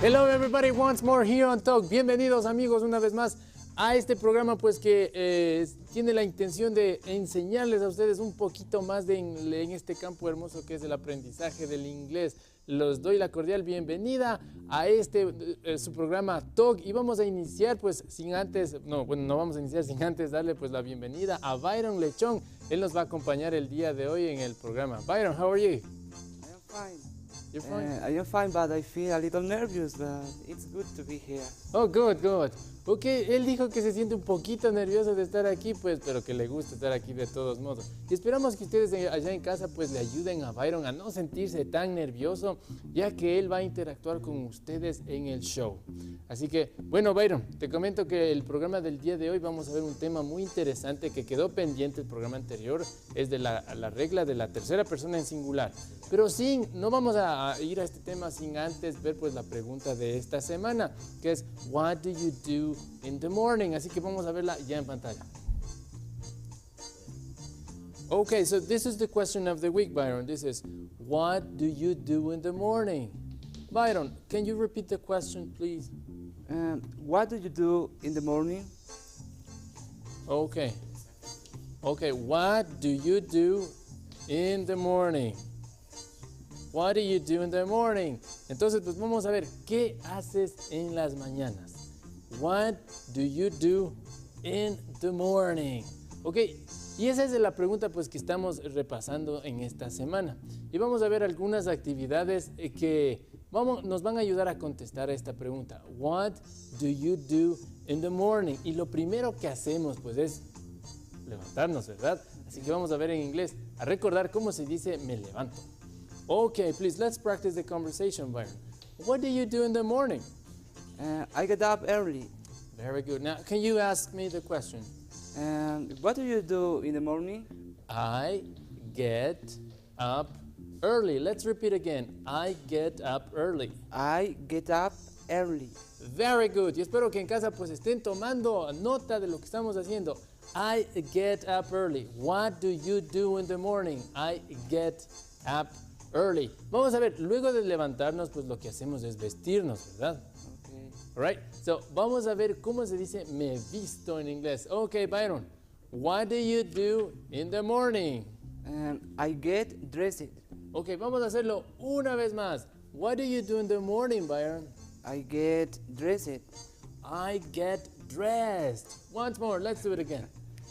Hello everybody, once more here on Talk. Bienvenidos amigos una vez más a este programa pues que tiene la intención de enseñarles a ustedes un poquito más en este campo hermoso que es el aprendizaje del inglés. Les doy la cordial bienvenida a su programa Talk y vamos a iniciar pues no vamos a iniciar sin antes darle pues la bienvenida a Byron Lechón. Él nos va a acompañar el día de hoy en el programa. Byron, how are you? I am fine. You're fine? I am fine, but I feel a little nervous, but it's good to be here. Oh, good, good. Ok, él dijo que se siente un poquito nervioso de estar aquí, pues, pero que le gusta estar aquí de todos modos. Y esperamos que ustedes allá en casa, pues, le ayuden a Byron a no sentirse tan nervioso, ya que él va a interactuar con ustedes en el show. Así que, bueno, Byron, te comento que el programa del día de hoy vamos a ver un tema muy interesante que quedó pendiente el programa anterior, es de la regla de la tercera persona en singular. Pero no vamos a ir a este tema sin antes ver, pues, la pregunta de esta semana, que es, what do you do in the morning? Así que vamos a verla ya en pantalla. Okay, so this is the question of the week, Byron. This is, what do you do in the morning? Byron, can you repeat the question, please? What do you do in the morning? Okay. Okay, what do you do in the morning? What do you do in the morning? Entonces, pues vamos a ver, ¿qué haces en las mañanas? What do you do in the morning? Ok, y esa es la pregunta pues que estamos repasando en esta semana. Y vamos a ver algunas actividades que nos van a ayudar a contestar a esta pregunta. What do you do in the morning? Y lo primero que hacemos pues es levantarnos, ¿verdad? Así que vamos a ver en inglés, a recordar cómo se dice me levanto. Okay, please, let's practice the conversation, Byron. What do you do in the morning? I get up early. Very good. Now, can you ask me the question? What do you do in the morning? I get up early. Let's repeat again. I get up early. I get up early. Very good. Y espero que en casa pues estén tomando nota de lo que estamos haciendo. I get up early. What do you do in the morning? I get up early. Vamos a ver, luego de levantarnos, pues lo que hacemos es vestirnos, ¿verdad? Okay. Right? So, vamos a ver cómo se dice me visto en inglés. Okay, Byron, what do you do in the morning? I get dressed. Okay, vamos a hacerlo una vez más. What do you do in the morning, Byron? I get dressed. I get dressed. Once more, let's do it again.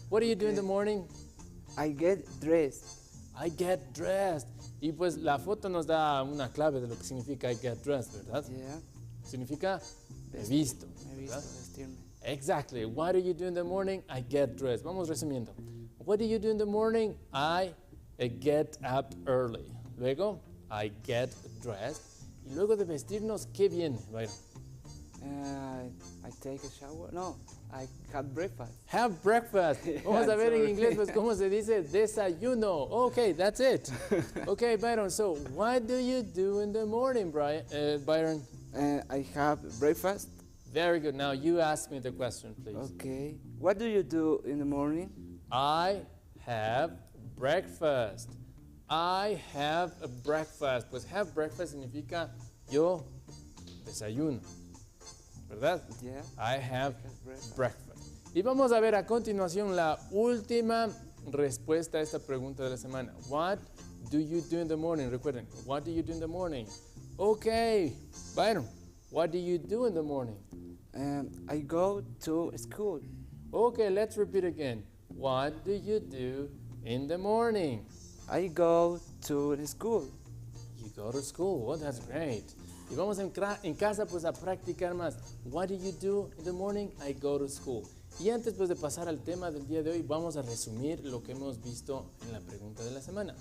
What do you do in the morning? I get dressed. I get dressed. Y pues la foto nos da una clave de lo que significa I get dressed, ¿verdad? Yeah. Significa me visto. Me visto, vestirme. Exactly. What do you do in the morning? I get dressed. Vamos resumiendo. What do you do in the morning? I get up early. Luego, I get dressed. Y luego de vestirnos, ¿qué viene? Byron? I take a shower. No, I have breakfast. Have breakfast. Vamos a ver en inglés pues cómo se dice desayuno. Okay, that's it. Okay, Byron, so what do you do in the morning, Byron? I have breakfast. Very good. Now you ask me the question, please. Okay. What do you do in the morning? I have breakfast. I have a breakfast. Pues have breakfast significa yo desayuno, ¿verdad? Yeah. I have breakfast. Y vamos a ver a continuación la última respuesta a esta pregunta de la semana. What do you do in the morning? Recuerden, what do you do in the morning? Okay, Byron, what do you do in the morning? I go to school. Okay, let's repeat again. What do you do in the morning? I go to the school. You go to school. Oh, that's great. Y vamos en casa pues a practicar más. What do you do in the morning? I go to school. Y antes pues de pasar al tema del día de hoy, vamos a resumir lo que hemos visto en la pregunta de la semana.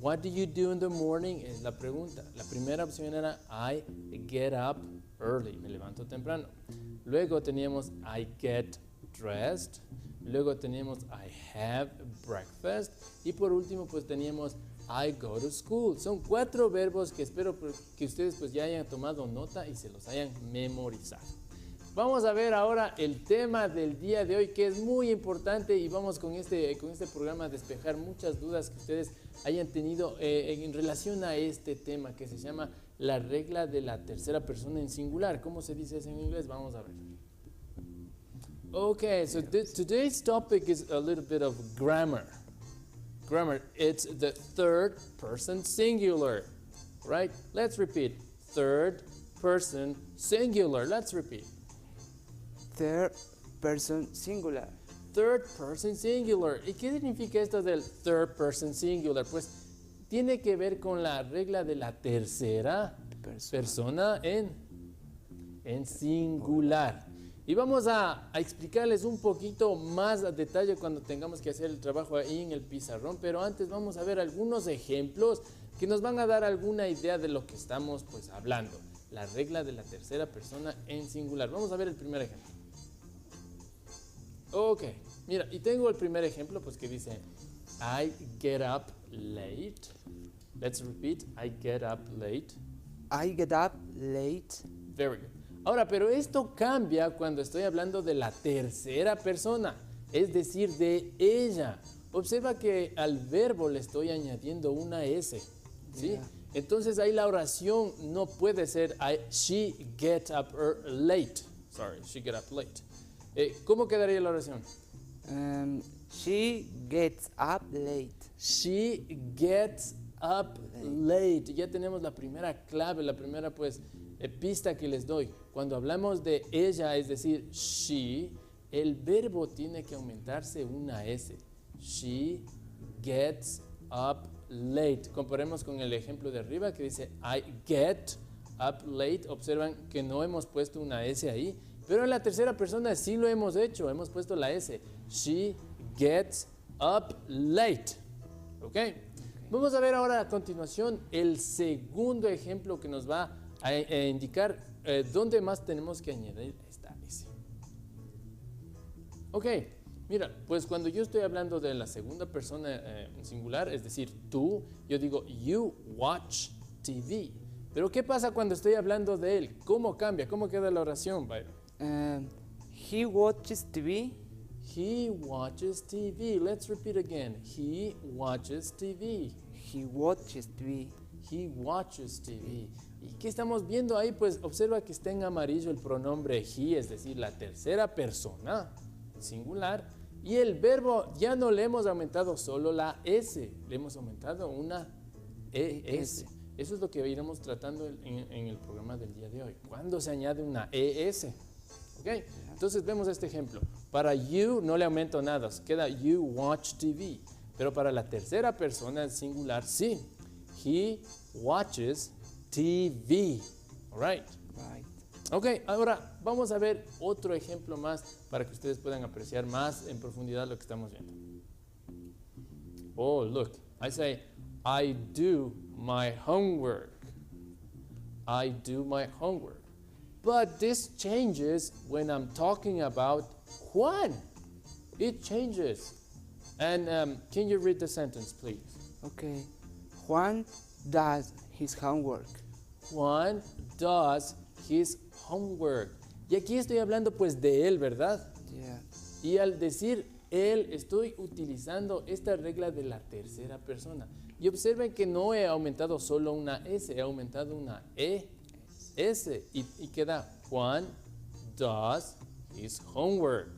What do you do in the morning? Es la pregunta. La primera opción era I get up early. Me levanto temprano. Luego teníamos I get dressed. Luego teníamos I have breakfast. Y por último pues teníamos I go to school. Son 4 verbos que espero que ustedes pues ya hayan tomado nota y se los hayan memorizado. Vamos a ver ahora el tema del día de hoy, que es muy importante, y vamos con este programa a despejar muchas dudas que ustedes hayan tenido en relación a este tema, que se llama la regla de la tercera persona en singular. ¿Cómo se dice eso en inglés? Vamos a ver. Okay, so today's topic is a little bit of grammar. Grammar, it's the third person singular, right? Let's repeat. Third person singular. Let's repeat. Third person singular. Third person singular. ¿Y qué significa esto del third person singular? Pues tiene que ver con la regla de la tercera persona en singular. Y vamos a explicarles un poquito más a detalle cuando tengamos que hacer el trabajo ahí en el pizarrón, pero antes vamos a ver algunos ejemplos que nos van a dar alguna idea de lo que estamos pues hablando. La regla de la tercera persona en singular. Vamos a ver el primer ejemplo. Ok, mira, y tengo el primer ejemplo pues que dice I get up late. Let's repeat, I get up late. I get up late. Very good. Ahora, pero esto cambia cuando estoy hablando de la tercera persona, es decir, de ella. Observa que al verbo le estoy añadiendo una S, ¿sí? Yeah. Entonces ahí la oración no puede ser she get up late. Sorry, she get up late. ¿Cómo quedaría la oración? She gets up late. She gets up late. Ya tenemos la primera clave, la primera pues pista que les doy. Cuando hablamos de ella, es decir, she, el verbo tiene que aumentarse una S. She gets up late. Comparemos con el ejemplo de arriba que dice I get up late. Observan que no hemos puesto una S ahí, pero en la tercera persona sí lo hemos hecho, hemos puesto la S. She gets up late. ¿Ok? Vamos a ver ahora a continuación el segundo ejemplo que nos va a indicar dónde más tenemos que añadir esta S. Ok, mira, pues cuando yo estoy hablando de la segunda persona en singular, es decir, tú, yo digo you watch TV. Pero ¿qué pasa cuando estoy hablando de él? ¿Cómo cambia? ¿Cómo queda la oración, Byron? He watches TV. He watches TV. Let's repeat again. He watches TV. He watches TV. He watches TV. ¿Y qué estamos viendo ahí? Pues observa que está en amarillo el pronombre he, es decir, la tercera persona singular. Y el verbo ya no le hemos aumentado solo la S, le hemos aumentado una ES. Eso es lo que iremos tratando en el programa del día de hoy. ¿Cuándo se añade una ES? ¿Okay? Entonces vemos este ejemplo. Para you no le aumento nada, queda you watch TV. Pero para la tercera persona singular, sí. He watches TV. All right. Right. Ok, ahora vamos a ver otro ejemplo más para que ustedes puedan apreciar más en profundidad lo que estamos viendo. Oh, look. I say, I do my homework. I do my homework. But this changes when I'm talking about Juan. It changes. And can you read the sentence, please? Okay. Juan does his homework. Juan does his homework. Y aquí estoy hablando pues de él, ¿verdad? Yeah. Y al decir él, estoy utilizando esta regla de la tercera persona. Y observen que no he aumentado solo una S, he aumentado una ES. Y queda Juan does his homework.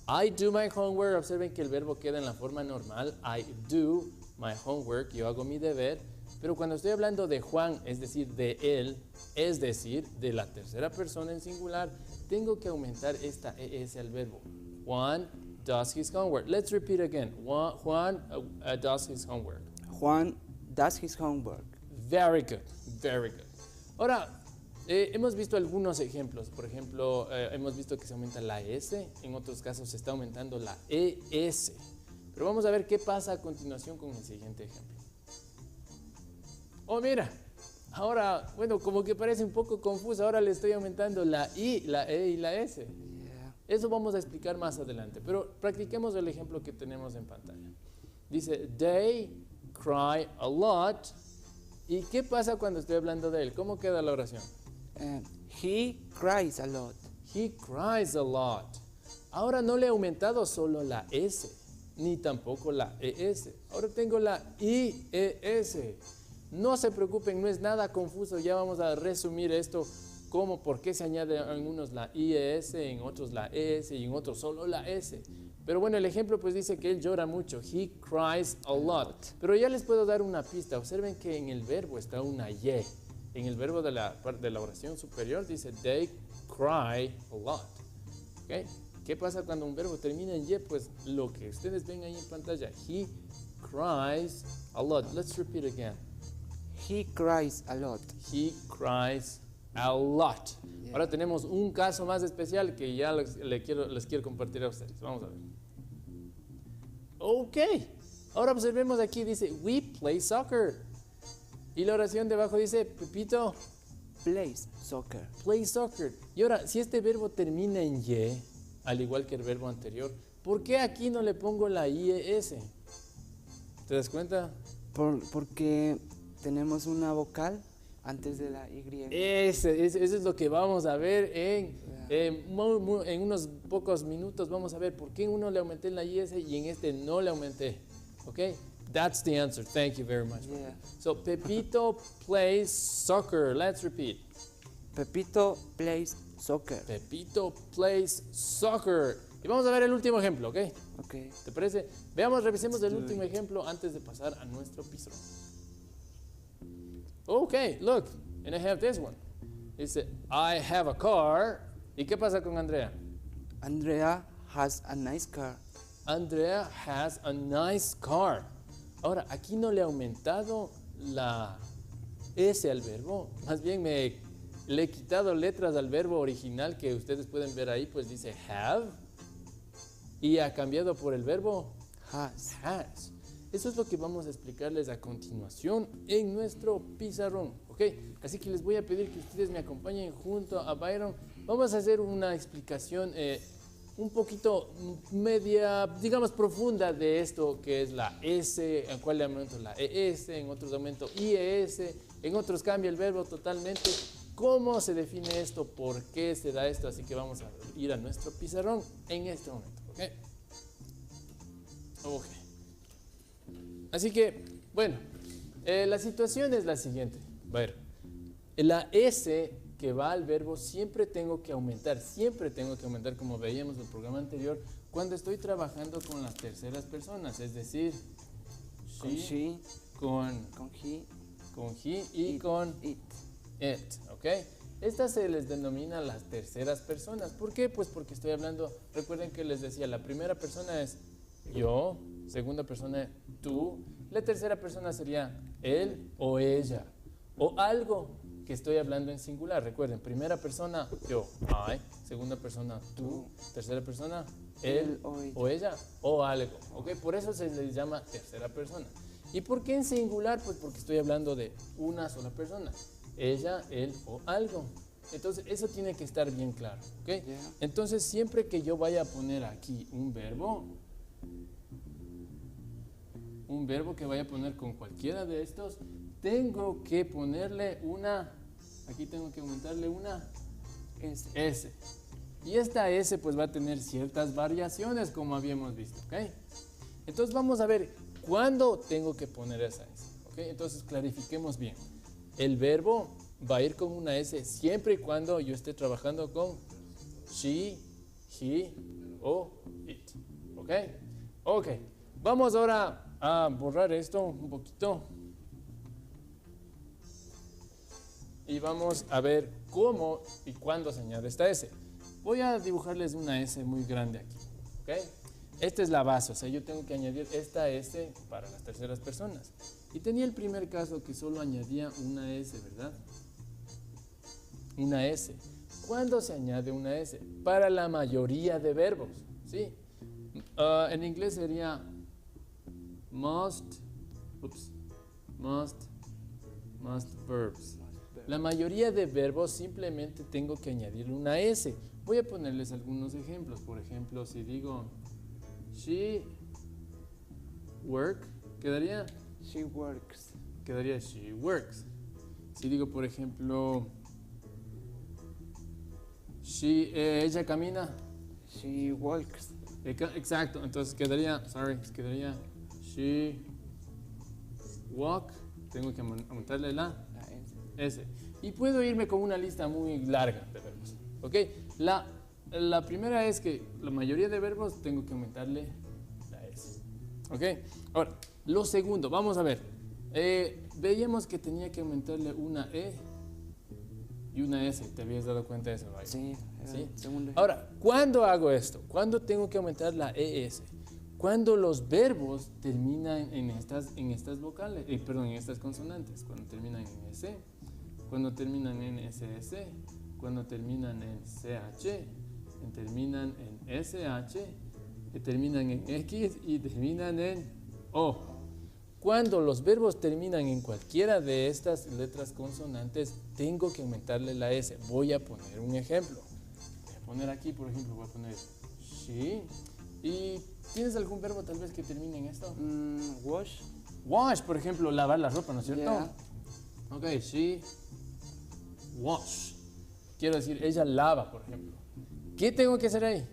I do my homework. Observen que el verbo queda en la forma normal. I do my homework. Yo hago mi deber. Pero cuando estoy hablando de Juan, es decir, de él, es decir, de la tercera persona en singular, tengo que aumentar esta ES al verbo. Juan does his homework. Let's repeat again. Juan does his homework. Juan does his homework. Very good, very good. Ahora, hemos visto algunos ejemplos. Por ejemplo, hemos visto que se aumenta la S, en otros casos se está aumentando la ES. Pero vamos a ver qué pasa a continuación con el siguiente ejemplo. Oh, mira, ahora, bueno, como que parece un poco confuso, ahora le estoy aumentando la I, la E y la S. Yeah. Eso vamos a explicar más adelante, pero practiquemos el ejemplo que tenemos en pantalla. Dice, they cry a lot. ¿Y qué pasa cuando estoy hablando de él? ¿Cómo queda la oración? He cries a lot. He cries a lot. Ahora no le he aumentado solo la S, ni tampoco la ES. Ahora tengo la IES. No se preocupen, no es nada confuso. Ya vamos a resumir esto, como por qué se añade en unos la IES, en otros la ES y en otros solo la S. Pero bueno, el ejemplo pues dice que él llora mucho. He cries a lot. Pero ya les puedo dar una pista. Observen que en el verbo está una Y. En el verbo de la oración superior dice they cry a lot. ¿Okay? ¿Qué pasa cuando un verbo termina en Y? Pues lo que ustedes ven ahí en pantalla. He cries a lot. Let's repeat again. He cries a lot. He cries a lot. Yeah. Ahora tenemos un caso más especial que ya les quiero compartir a ustedes. Vamos a ver. Ok. Ahora observemos aquí, dice, we play soccer. Y la oración debajo dice, Pepito, Plays soccer. play soccer. Y ahora, si este verbo termina en Y, al igual que el verbo anterior, ¿por qué aquí no le pongo la IES? ¿Te das cuenta? Porque tenemos una vocal antes de la Y. Eso es lo que vamos a ver en unos pocos minutos. Vamos a ver por qué en uno le aumenté la IS y en este no le aumenté. ¿Ok? That's the answer. Thank you very much. Yeah. So, Pepito plays soccer. Let's repeat. Pepito plays soccer. Pepito plays soccer. Y vamos a ver el último ejemplo, ¿ok? Okay. ¿Te parece? Revisemos el último ejemplo antes de pasar a nuestro piso. Okay, look, and I have this one. Dice, I have a car. ¿Y qué pasa con Andrea? Andrea has a nice car. Andrea has a nice car. Ahora, aquí no le he aumentado la S al verbo. Más bien le he quitado letras al verbo original que ustedes pueden ver ahí, pues dice have. Y ha cambiado por el verbo Has. has. Eso es lo que vamos a explicarles a continuación en nuestro pizarrón, ¿ok? Así que les voy a pedir que ustedes me acompañen junto a Byron. Vamos a hacer una explicación un poquito media, digamos, profunda de esto que es la S, en cuál aumento la ES, en otros aumento IES, en otros cambia el verbo totalmente. ¿Cómo se define esto? ¿Por qué se da esto? Así que vamos a ir a nuestro pizarrón en este momento, ¿ok? Ok. Así que, bueno, la situación es la siguiente. A ver, la S que va al verbo siempre tengo que aumentar como veíamos en el programa anterior, cuando estoy trabajando con las terceras personas, es decir, Con she, con he y it, con it. it, ¿ok? Estas se les denomina las terceras personas. ¿Por qué? Pues porque estoy hablando, recuerden que les decía, la primera persona es yo, segunda persona tú, la tercera persona sería él o ella, o algo que estoy hablando en singular. Recuerden, primera persona yo, I, segunda persona tú, tercera persona él o ella o algo, ¿ok? Por eso se les llama tercera persona. ¿Y por qué en singular? Pues porque estoy hablando de una sola persona, ella, él o algo. Entonces eso tiene que estar bien claro, ¿ok? Yeah. Entonces siempre que yo vaya a poner aquí un verbo que vaya a poner con cualquiera de estos, tengo que ponerle aquí tengo que aumentarle una S. Y esta S pues va a tener ciertas variaciones como habíamos visto, ¿ok? Entonces vamos a ver cuándo tengo que poner esa S, ¿ok? Entonces clarifiquemos bien. El verbo va a ir con una S siempre y cuando yo esté trabajando con she, he o it, ¿ok? Ok, vamos ahora a borrar esto un poquito y vamos a ver cómo y cuándo se añade esta S. Voy a dibujarles una S muy grande aquí, ¿ok? Esta es la base, o sea, yo tengo que añadir esta S para las terceras personas. Y tenía el primer caso que solo añadía una S, ¿verdad? Una S. ¿Cuándo se añade una S? Para la mayoría de verbos, ¿sí? En inglés sería must verbs. La mayoría de verbos simplemente tengo que añadirle una S. Voy a ponerles algunos ejemplos. Por ejemplo, si digo she work, quedaría She works. she works. Si digo, por ejemplo, ella camina. She walks. Exacto, entonces quedaría she walk, tengo que aumentarle la La S. S. Y puedo irme con una lista muy larga de verbos. ¿Ok? La primera es que la mayoría de verbos tengo que aumentarle la S. ¿Ok? Ahora, lo segundo, vamos a ver. Veíamos que tenía que aumentarle una E y una S. ¿Te habías dado cuenta de eso, Ryan? Sí, era ¿Sí? el segundo. Ahora, ¿cuándo hago esto? ¿Cuándo tengo que aumentar la ES? Cuando los verbos terminan en estas vocales, perdón, en estas consonantes. Cuando terminan en S, cuando terminan en SS, cuando terminan en CH, terminan en SH, terminan en X y terminan en O. Cuando los verbos terminan en cualquiera de estas letras consonantes, tengo que aumentarle la S. Voy a poner un ejemplo. Voy a poner aquí, por ejemplo, voy a poner she. ¿Y tienes algún verbo tal vez que termine en esto? Wash. Wash, por ejemplo, lavar la ropa, ¿no es cierto? Yeah. Ok, she wash. Quiero decir, ella lava, por ejemplo. ¿Qué tengo que hacer ahí?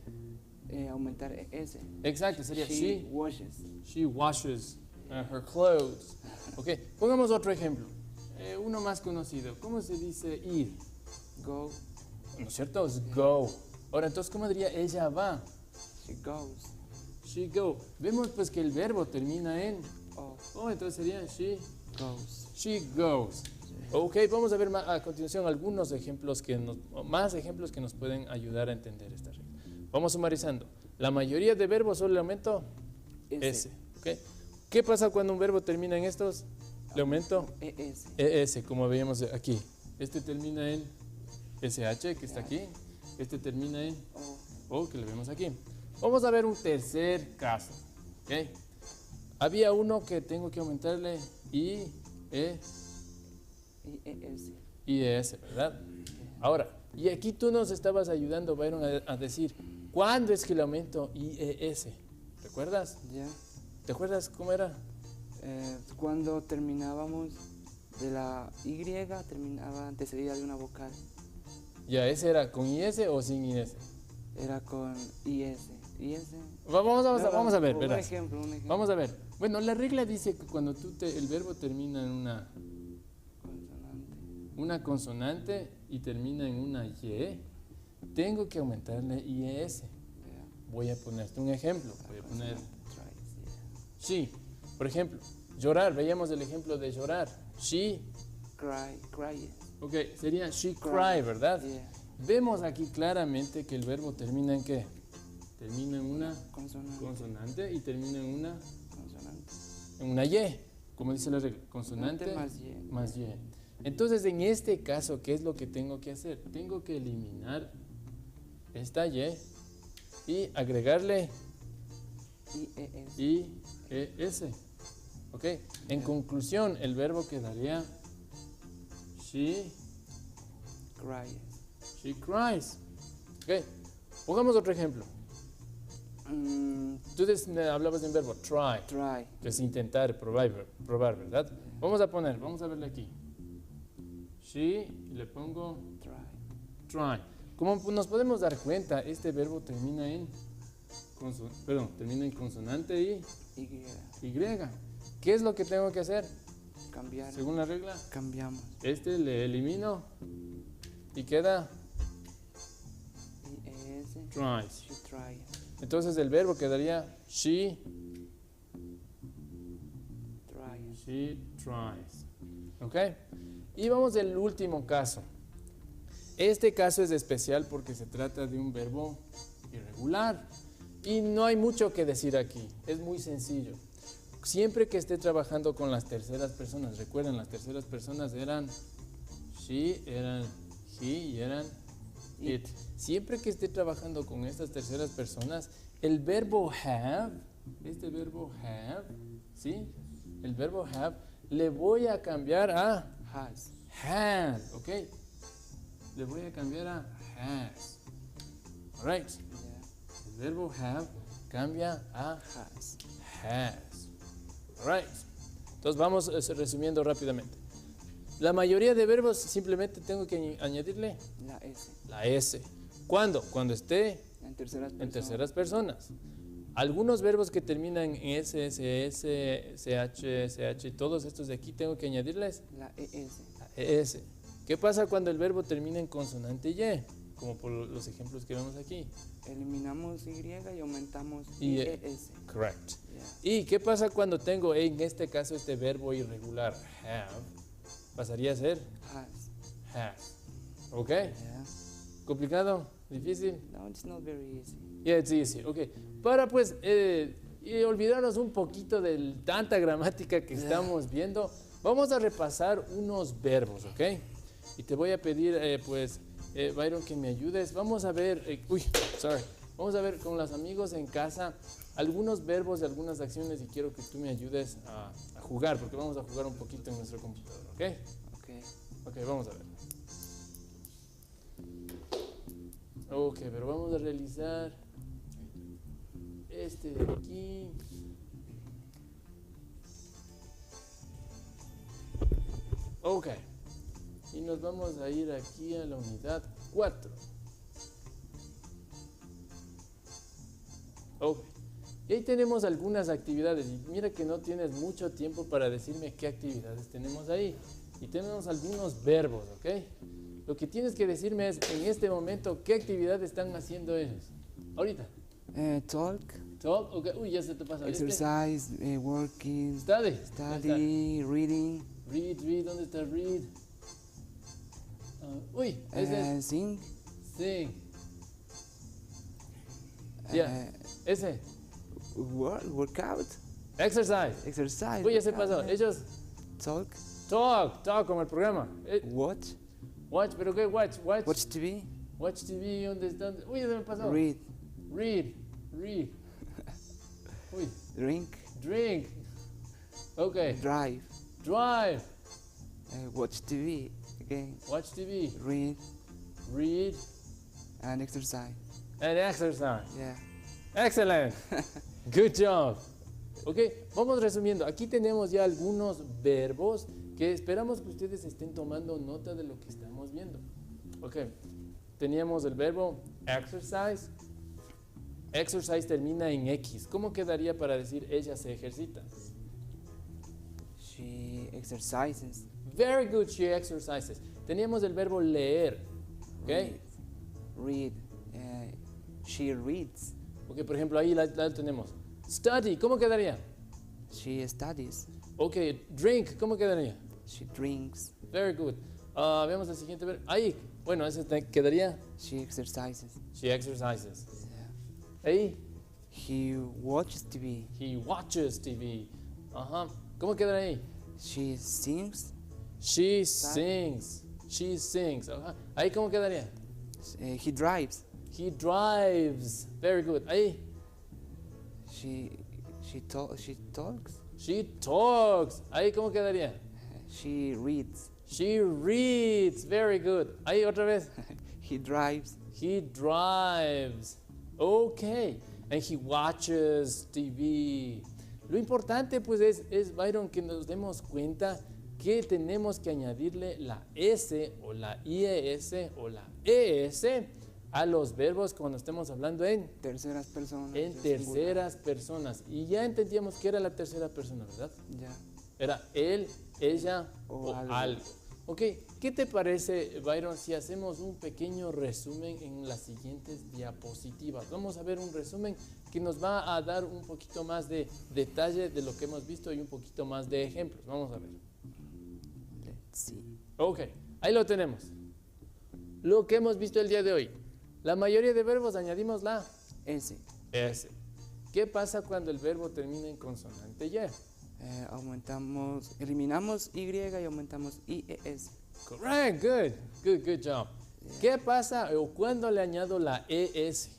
Aumentar S. Exacto, sería She washes. she washes her clothes. Ok, pongamos otro ejemplo. Uno más conocido. ¿Cómo se dice ir? Go. ¿No es cierto? Es go. Ahora, entonces, ¿cómo diría ella va? She goes. She go. Vemos pues que el verbo termina en Oh, oh, entonces sería goes. she goes. Ok, vamos a ver a continuación algunos ejemplos más ejemplos que nos pueden ayudar a entender esta regla. Vamos sumarizando. La mayoría de verbos solo le aumento S. ¿Ok? ¿Qué pasa cuando un verbo termina en estos? Le aumento ES. ES, como veíamos aquí. Este termina en SH, que está aquí. Este termina en O, que le vemos aquí. Vamos a ver un tercer caso. ¿Ok? Había uno que tengo que aumentarle I, E, ES. y ES, ¿verdad? Ahora, y aquí tú nos estabas ayudando, Byron, a decir, ¿cuándo es que le aumento IES? ¿Recuerdas? Ya. ¿Te acuerdas cómo era? Cuando terminábamos de la Y, terminaba antecedida de una vocal. Ya, ¿ese era con IS o sin IS? Era con IS. IS. Vamos a ver, Un verás. ejemplo. Vamos a ver. Bueno, la regla dice que cuando el verbo termina en una consonante y termina en una Y, tengo que aumentarle IES. Voy a ponerte un ejemplo. Voy a poner she. Por ejemplo, llorar. Veíamos el ejemplo de llorar. She. Cry. Ok, sería she cry, ¿verdad? Yeah. Vemos aquí claramente que el verbo termina en ¿qué? Termina en una Consonante. consonante y termina Consonante. en una Y. Como dice la regla, consonante Consonante más Y. Entonces, en este caso, ¿qué es lo que tengo que hacer? Tengo que eliminar esta Y y agregarle IES. IES. ¿Ok? En conclusión, el verbo quedaría she cries. ¿Ok? Pongamos otro ejemplo. Tú me hablabas de un verbo, try, Try. que es intentar, probar, ¿verdad? Vamos a verle aquí. She, y le pongo try. Como nos podemos dar cuenta, este verbo termina en consonante y Y. Y. ¿Qué es lo que tengo que hacer? Cambiar. Según la regla, Cambiamos. este le elimino y queda IES. tries. She tries. Entonces el verbo quedaría she tries. ¿Ok? Y vamos al último caso. Este caso es especial porque se trata de un verbo irregular. Y no hay mucho que decir aquí. Es muy sencillo. Siempre que esté trabajando con las terceras personas, recuerden, las terceras personas eran she, eran he y eran it. Siempre que esté trabajando con estas terceras personas, el verbo have, este verbo have, ¿sí? El verbo have, le voy a cambiar a has, ¿ok? Le voy a cambiar a has. Alright. Yeah. El verbo have cambia a has. Alright. Entonces vamos resumiendo rápidamente. La mayoría de verbos simplemente tengo que añadirle La S. la S. ¿Cuándo? Cuando esté En terceras personas. en terceras personas. Algunos verbos que terminan en S, SS, CH, CH, todos estos de aquí tengo que añadirles La ES. la ES. ¿Qué pasa cuando el verbo termina en consonante Y? Como por los ejemplos que vemos aquí. Eliminamos Y y aumentamos Y, IES. Correct. Yeah. ¿Y qué pasa cuando tengo en este caso este verbo irregular, have? Pasaría a ser Has. has. ¿Ok? Yeah. ¿Complicado? ¿Difícil? No, it's not very easy. Yeah, it's easy. Ok. Para pues y olvidarnos un poquito de tanta gramática que estamos viendo, vamos a repasar unos verbos, ¿ok? Y te voy a pedir, Byron, que me ayudes. Vamos a ver, vamos a ver con los amigos en casa algunos verbos y algunas acciones y quiero que tú me ayudes a jugar, porque vamos a jugar un poquito en nuestro computador, ¿ok? Ok, vamos a ver. Ok, pero vamos a realizar este de aquí. Ok. Y nos vamos a ir aquí a la unidad 4. Ok. Y ahí tenemos algunas actividades. Y mira que no tienes mucho tiempo para decirme qué actividades tenemos ahí. Y tenemos algunos verbos, ¿ok? Lo que tienes que decirme es, en este momento, ¿qué actividades están haciendo ellos? Ahorita. Talk. Talk, ok. Uy, ya se te pasa. Exercise, working. Study. Study, reading. Read, ¿dónde está read? Ese es Sing. sing. Ya, ese. Workout. Exercise. Exercise. Uy, ya se workout, pasó. yeah. Ellos talk como el programa. Watch. Watch, pero ¿qué watch? Watch TV. Watch TV, ¿dónde están? Uy, ya se me pasó. Read. Read. Uy, drink. Ok. Drive. Watch TV. Again. Watch TV. Read. And exercise. And exercise. Yeah. Excellent. Good job. Ok, vamos resumiendo. Aquí tenemos ya algunos verbos que esperamos que ustedes estén tomando nota de lo que estamos viendo. Ok, teníamos el verbo exercise. Exercise termina en X. ¿Cómo quedaría para decir ella se ejercita? She exercises. Very good, she exercises. Teníamos el verbo leer. Ok, Read. She reads. ok, por ejemplo, ahí la tenemos. Study, ¿cómo quedaría? She studies. Ok, drink, ¿cómo quedaría? She drinks. Very good. Veamos el siguiente verbo. Ahí, bueno, ese quedaría. She exercises. She exercises. Yeah. Ahí, He watches TV. he watches TV. Ajá. ¿Cómo quedaría ahí? She sings. She sings. Ajá. Ahí, ¿cómo quedaría? He drives. He drives. Very good. Ahí, She talks. she talks. Ahí, ¿cómo quedaría? She reads. She reads. Very good. Ahí, otra vez. He drives. He drives. Okay. And he watches TV. Lo importante pues es Byron, que nos demos cuenta que tenemos que añadirle la S o la IES o la ES a los verbos cuando estemos hablando en Terceras personas. terceras personas. Y ya entendíamos que era la tercera persona, ¿verdad? Ya. Era él, ella O o algo. algo. Ok, ¿qué te parece, Byron, si hacemos un pequeño resumen en las siguientes diapositivas? Vamos a ver un resumen que nos va a dar un poquito más de detalle de lo que hemos visto y un poquito más de ejemplos. Vamos a ver. Let's see. Ok, ahí lo tenemos. Lo que hemos visto el día de hoy. La mayoría de verbos añadimos la S. S. ¿Qué pasa cuando el verbo termina en consonante Y? Eliminamos Y y aumentamos IES. Correct, good job. ¿Qué pasa o cuándo le añado la ES?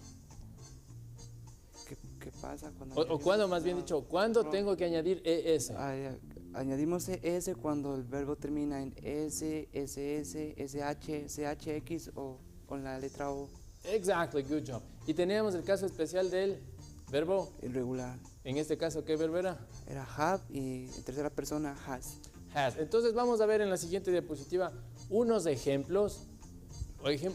¿Qué pasa cuando... O cuándo, más bien dicho, ¿cuándo tengo que añadir ES? Añadimos ES cuando el verbo termina en S, SS, SH, CHX o con la letra O. Exactly, good job. Y teníamos el caso especial del verbo. Irregular. En este caso, ¿qué verbo era? Era have y en tercera persona has. Has. Entonces vamos a ver en la siguiente diapositiva unos ejemplos.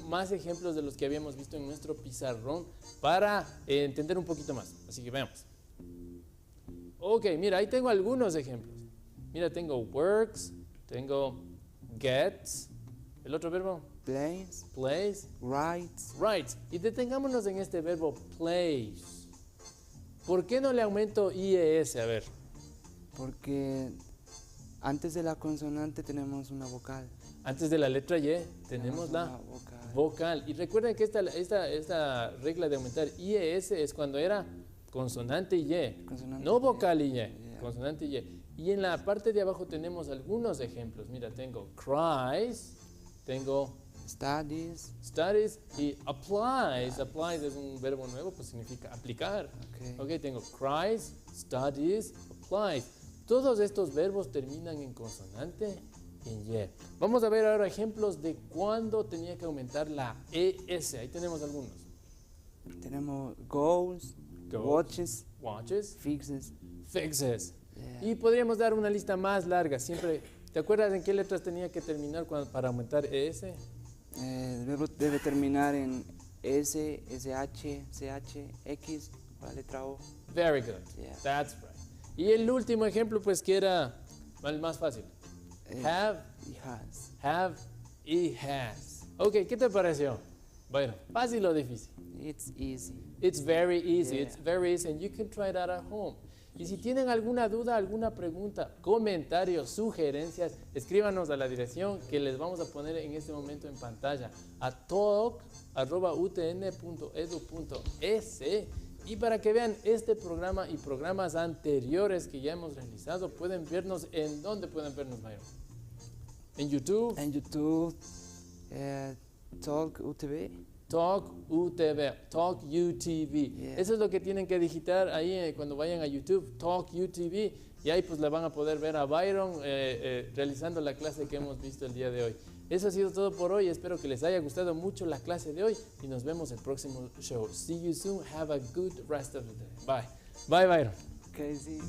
más ejemplos de los que habíamos visto en nuestro pizarrón para entender un poquito más. Así que veamos. Ok, mira, ahí tengo algunos ejemplos. Mira, tengo works, tengo gets, el otro verbo, Plays, plays, writes. writes. Y detengámonos en este verbo plays. ¿Por qué no le aumento IES? A ver. Porque antes de la consonante tenemos una vocal. Antes de la letra Y tenemos la una vocal. vocal. Y recuerden que esta regla de aumentar IES es cuando era consonante y Y, Consonante no y vocal y Y, yeah. consonante y Y. Y en la parte de abajo tenemos algunos ejemplos. Mira, tengo cries, tengo Studies. studies y applies. Applies es un verbo nuevo, pues significa aplicar. Okay. Ok, tengo cries, studies, applies. Todos estos verbos terminan en consonante y en Y. Vamos a ver ahora ejemplos de cuándo tenía que aumentar la ES. Ahí tenemos algunos. Tenemos goals, Goals. watches, Watches, fixes. fixes. Yeah. Y podríamos dar una lista más larga. Siempre, ¿te acuerdas en qué letras tenía que terminar para aumentar ES? El verbo debe terminar en S, SH, CH, X, la letra O. Very good. Yeah. That's right. Y el último ejemplo, pues que era el más fácil. Have, Y has. have y has. Ok, ¿qué te pareció? Bueno, fácil o difícil. It's easy. It's very easy. Yeah. It's very easy and you can try that at home. Y si tienen alguna duda, alguna pregunta, comentarios, sugerencias, escríbanos a la dirección que les vamos a poner en este momento en pantalla a talk@utn.edu.es. Y para que vean este programa y programas anteriores que ya hemos realizado, pueden vernos. ¿En dónde pueden vernos, Mayro? En YouTube. En YouTube, Talk UTV. Talk UTV, Talk UTV. Yeah. Eso es lo que tienen que digitar ahí cuando vayan a YouTube, Talk UTV, y ahí pues la van a poder ver a Byron realizando la clase que hemos visto el día de hoy. Eso ha sido todo por hoy. Espero que les haya gustado mucho la clase de hoy y nos vemos el próximo show. See you soon. Have a good rest of the day. Bye. Bye, Byron. Okay, see.